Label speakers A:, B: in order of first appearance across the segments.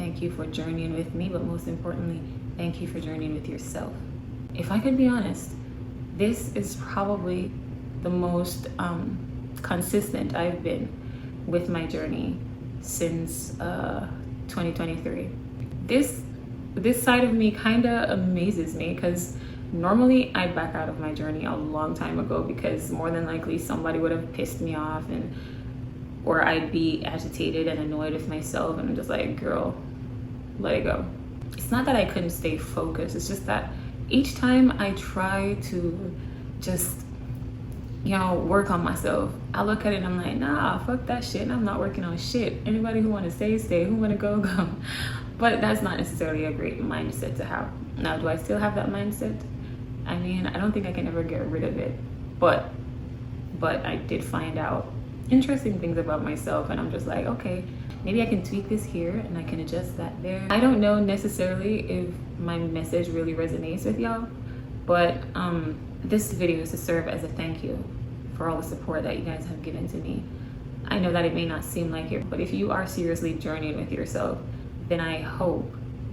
A: Thank you for journeying with me, but most importantly, thank you for journeying with yourself. If I could be honest, this is probably the most consistent I've been with my journey since 2023. This side of me kind of amazes me, because normally I'd back out of my journey a long time ago, because more than likely somebody would have pissed me off, or I'd be agitated and annoyed with myself, and I'm just like, girl, let it go. It's not that I couldn't stay focused, it's just that each time I try to just, work on myself, I look at it and I'm like, nah, fuck that shit, and I'm not working on shit. Anybody who want to stay, who want to go. But that's not necessarily a great mindset to have. Now, do I still have that mindset? I mean, I don't think I can ever get rid of it, but I did find out interesting things about myself, and I'm just like, okay, maybe I can tweak this here and I can adjust that there. I don't know necessarily if my message really resonates with y'all, but this video is to serve as a thank you for all the support that you guys have given to me. I know that it may not seem like it, but if you are seriously journeying with yourself, then I hope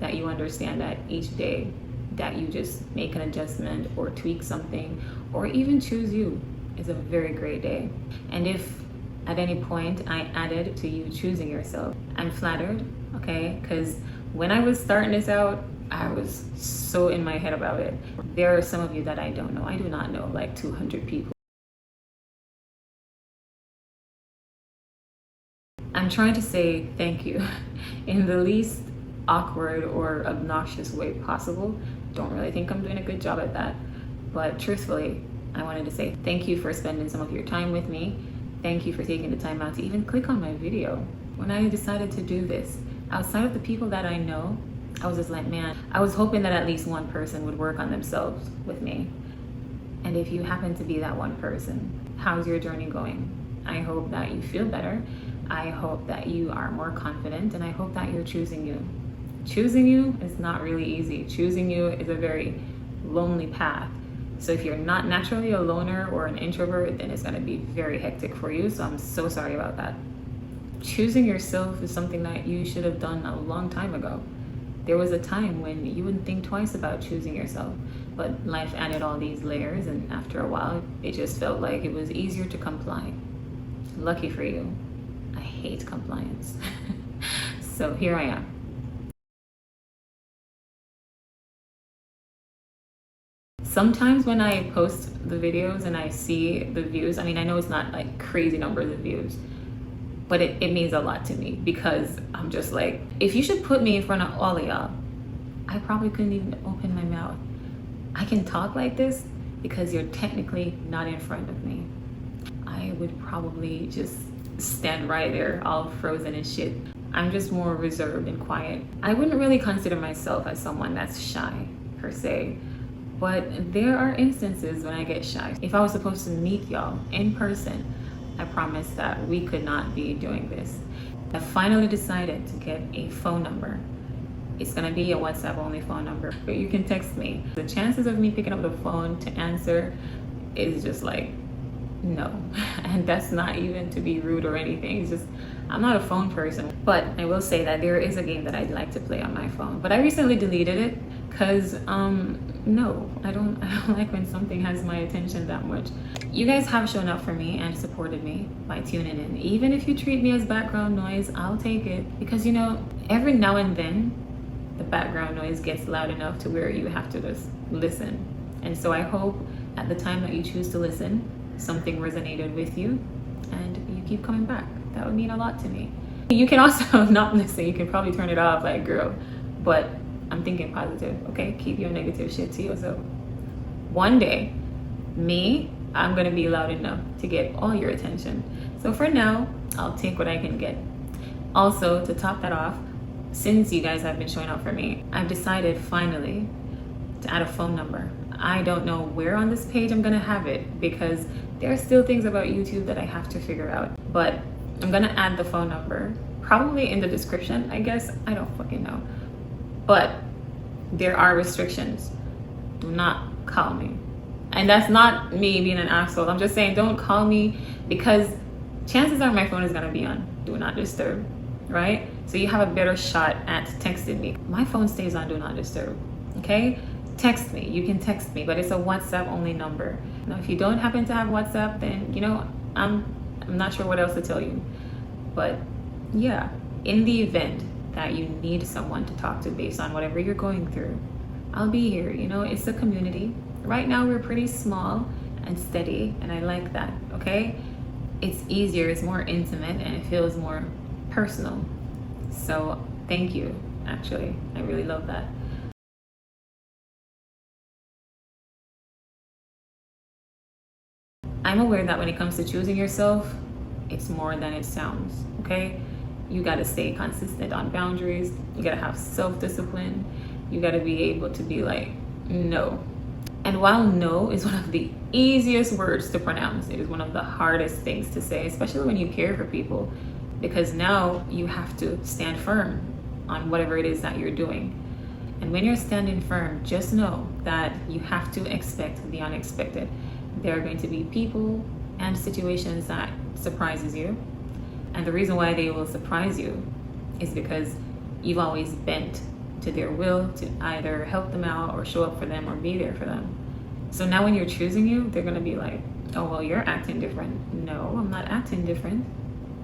A: that you understand that each day that you just make an adjustment or tweak something or even choose you is a very great day. And if at any point I added to you choosing yourself, I'm flattered, okay? Because when I was starting this out, I was so in my head about it. There are some of you that I don't know. I do not know like 200 people. I'm trying to say thank you in the least awkward or obnoxious way possible. Don't really think I'm doing a good job at that. But truthfully, I wanted to say thank you for spending some of your time with me. Thank you for taking the time out to even click on my video. When I decided to do this, outside of the people that I know, I was just like, man, I was hoping that at least one person would work on themselves with me. And if you happen to be that one person, how's your journey going? I hope that you feel better. I hope that you are more confident, and I hope that you're choosing you. Choosing you is not really easy. Choosing you is a very lonely path. So if you're not naturally a loner or an introvert, then it's gonna be very hectic for you. So I'm so sorry about that. Choosing yourself is something that you should have done a long time ago. There was a time when you wouldn't think twice about choosing yourself, but life added all these layers, and after a while, it just felt like it was easier to comply. Lucky for you. I hate compliance. So here I am. Sometimes when I post the videos and I see the views, I mean, I know it's not like crazy numbers of views, but it means a lot to me, because I'm just like, if you should put me in front of all of y'all, I probably couldn't even open my mouth. I can talk like this because you're technically not in front of me. I would probably just stand right there all frozen and shit. I'm just more reserved and quiet. I wouldn't really consider myself as someone that's shy per se, but there are instances when I get shy. If I was supposed to meet y'all in person, I promise that we could not be doing this. I finally decided to get a phone number. It's gonna be a WhatsApp only phone number, but you can text me. The chances of me picking up the phone to answer is just like, no. And that's not even to be rude or anything. It's just, I'm not a phone person. But I will say that there is a game that I'd like to play on my phone, but I recently deleted it because no, I don't like when something has my attention that much. You guys have shown up for me and supported me by tuning in. Even if you treat me as background noise, I'll take it, because every now and then the background noise gets loud enough to where you have to just listen. And so I hope at the time that you choose to listen, something resonated with you and you keep coming back. That would mean a lot to me. You can also not listen. You can probably turn it off, like, girl, but I'm thinking positive, okay? Keep your negative shit to yourself. One day, I'm gonna be loud enough to get all your attention. So for now, I'll take what I can get. Also, to top that off, since you guys have been showing up for me, I've decided finally to add a phone number. I don't know where on this page I'm gonna have it, because there are still things about YouTube that I have to figure out. But I'm gonna add the phone number, probably in the description, I guess. I don't fucking know. But there are restrictions. Do not call me. And that's not me being an asshole. I'm just saying, don't call me, because chances are my phone is gonna be on Do Not Disturb. right? So you have a better shot at texting me. My phone stays on do not disturb, okay? Text me, you can text me, but it's a WhatsApp only number. Now, if you don't happen to have WhatsApp, then I'm not sure what else to tell you. But yeah, in the event that you need someone to talk to based on whatever you're going through, I'll be here. It's a community. Right now we're pretty small and steady, and I like that, okay? It's easier, it's more intimate, and it feels more personal. So thank you, actually. I really love that. I'm aware that when it comes to choosing yourself, it's more than it sounds, okay? You gotta stay consistent on boundaries. You gotta have self-discipline. You gotta be able to be like, no. And while no is one of the easiest words to pronounce, it is one of the hardest things to say, especially when you care for people, because now you have to stand firm on whatever it is that you're doing. And when you're standing firm, just know that you have to expect the unexpected. There are going to be people and situations that surprises you. And the reason why they will surprise you is because you've always bent to their will to either help them out or show up for them or be there for them. So now when you're choosing you, they're gonna be like, oh, well, you're acting different. No, I'm not acting different.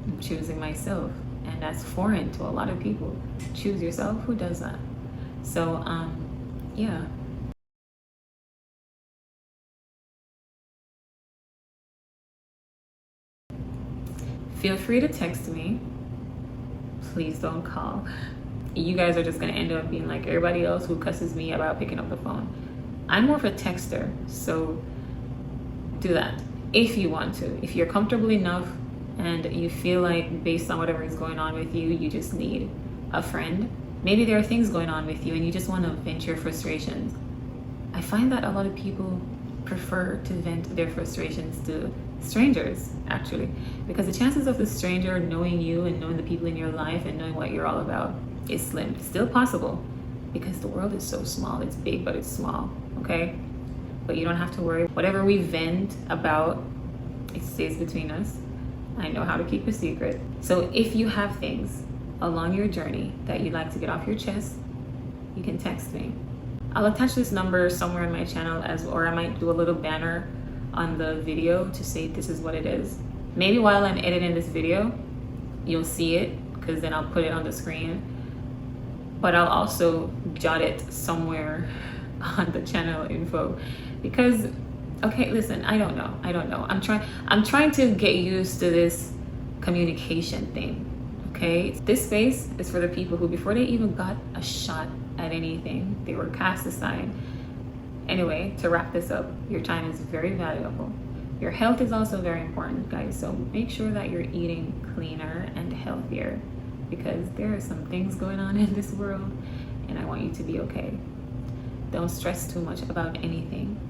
A: I'm choosing myself. And that's foreign to a lot of people. Choose yourself, who does that? So, yeah. Feel free to text me. Please don't call. You guys are just gonna end up being like everybody else who cusses me about picking up the phone. I'm more of a texter, so do that if you want to. If you're comfortable enough and you feel like based on whatever is going on with you, you just need a friend. Maybe there are things going on with you and you just want to vent your frustrations. I find that a lot of people prefer to vent their frustrations to strangers, actually, because the chances of the stranger knowing you and knowing the people in your life and knowing what you're all about is slim. Still possible, because the world is so small. It's big, but it's small, okay? But you don't have to worry. Whatever we vent about, it stays between us. I know how to keep a secret. So if you have things along your journey that you'd like to get off your chest, you can text me. I'll attach this number somewhere in my channel, or I might do a little banner on the video to say this is what it is. Maybe while I'm editing this video, you'll see it, because then I'll put it on the screen. But I'll also jot it somewhere on the channel info, because, okay, listen, I don't know. I'm trying to get used to this communication thing, okay? This space is for the people who, before they even got a shot at anything, they were cast aside. Anyway, to wrap this up, your time is very valuable. Your health is also very important, guys. So make sure that you're eating cleaner and healthier, because there are some things going on in this world and I want you to be okay. Don't stress too much about anything.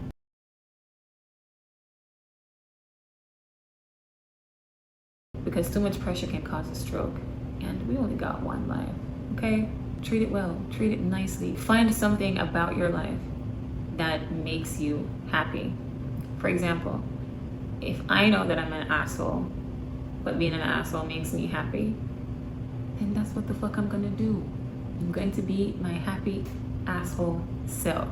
A: Because too much pressure can cause a stroke, and we only got one life, okay? Treat it well, treat it nicely. Find something about your life that makes you happy. For example, if I know that I'm an asshole, but being an asshole makes me happy, then that's what the fuck I'm gonna do. I'm going to be my happy asshole self.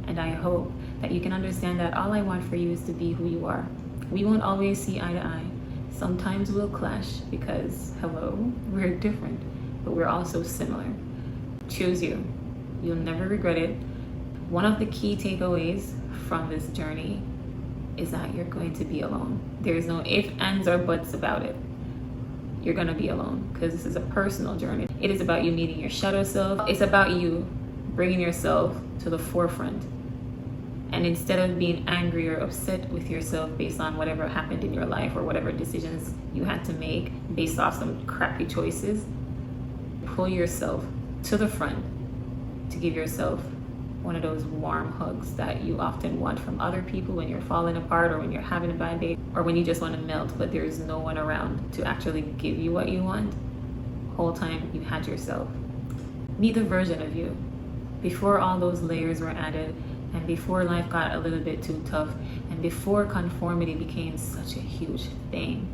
A: And I hope that you can understand that all I want for you is to be who you are. We won't always see eye to eye. Sometimes we'll clash because, hello, we're different, but we're also similar. Choose you. You'll never regret it. One of the key takeaways from this journey is that you're going to be alone. There's no ifs, ands, or buts about it. You're gonna be alone, because this is a personal journey. It is about you meeting your shadow self. It's about you bringing yourself to the forefront. And instead of being angry or upset with yourself based on whatever happened in your life or whatever decisions you had to make based off some crappy choices, pull yourself to the front to give yourself one of those warm hugs that you often want from other people when you're falling apart, or when you're having a bad day, or when you just want to melt but there's no one around to actually give you what you want. Whole time you had yourself. Meet the version of you before all those layers were added, and before life got a little bit too tough, and before conformity became such a huge thing.